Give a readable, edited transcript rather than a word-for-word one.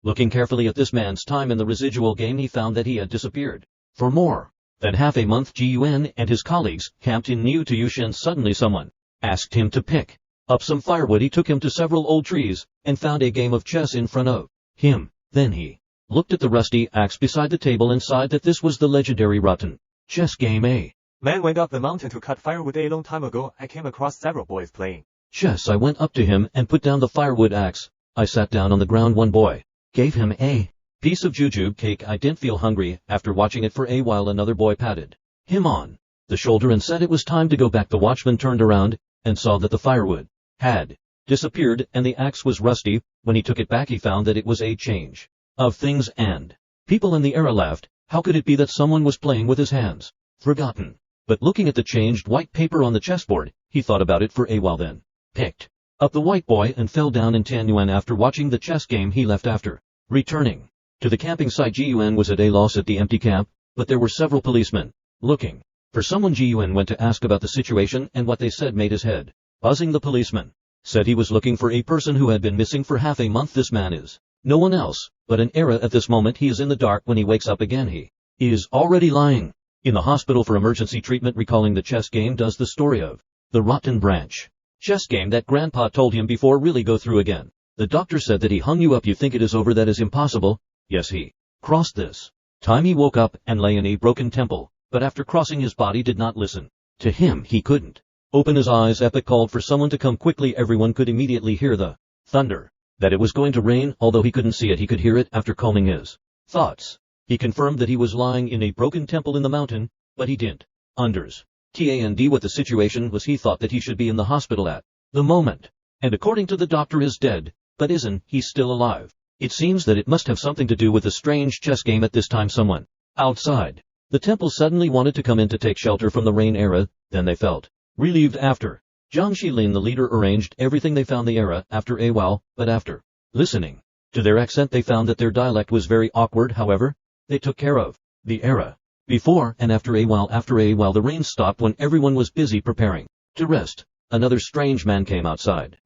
Looking carefully at this man's time in the residual game, he found that he had disappeared for more than half a month. QiYuan and his colleagues camped in New to Yushan. Suddenly someone asked him to pick up some firewood. He took him to several old trees and found a game of chess in front of him. Then he looked at the rusty axe beside the table and sighed that this was the legendary rotten chess game. A man went up the mountain to cut firewood. A long time ago, I came across several boys playing chess. I went up to him and put down the firewood axe. I sat down on the ground. One boy gave him a piece of jujube cake. I didn't feel hungry after watching it for a while. Another boy patted him on the shoulder and said it was time to go back. The watchman turned around and saw that the firewood had disappeared and the axe was rusty. When he took it back, he found that it was a change of things, and people in the era laughed. How could it be that someone was playing with his hands? Forgotten. But looking at the changed white paper on the chessboard, he thought about it for a while, then picked up the white boy and fell down in QiYuan. After watching the chess game, he left. After returning to the camping site, QiYuan was at a loss at the empty camp, but there were several policemen looking for someone. QiYuan went to ask about the situation, and what they said made his head buzzing. The policeman said he was looking for a person who had been missing for half a month. This man is no one else but an era. At this moment he is in the dark. When he wakes up again, he is already lying in the hospital for emergency treatment. Recalling the chess game does the story of the rotten branch chess game that grandpa told him before really go through again. The doctor said that he hung you up. You think it is over? That is impossible. Yes, he crossed this time. He woke up and lay in a broken temple, but after crossing his body did not listen to him. He couldn't open his eyes. Epic called for someone to come quickly. Everyone could immediately hear the thunder, that it was going to rain. Although he couldn't see it, he could hear it. After calming his thoughts, he confirmed that he was lying in a broken temple in the mountain, but he didn't understand what the situation was. He thought that he should be in the hospital at the moment, and according to the doctor is dead, but isn't he still alive? It seems that it must have something to do with the strange chess game. At this time someone outside the temple suddenly wanted to come in to take shelter from the rain. Era then they felt relieved. After Zhang Xilin, the leader, arranged everything, they found the era after a while, but after listening to their accent they found that their dialect was very awkward. However, they took care of the era before and after a while. After a while the rain stopped when everyone was busy preparing to rest. Another strange man came outside.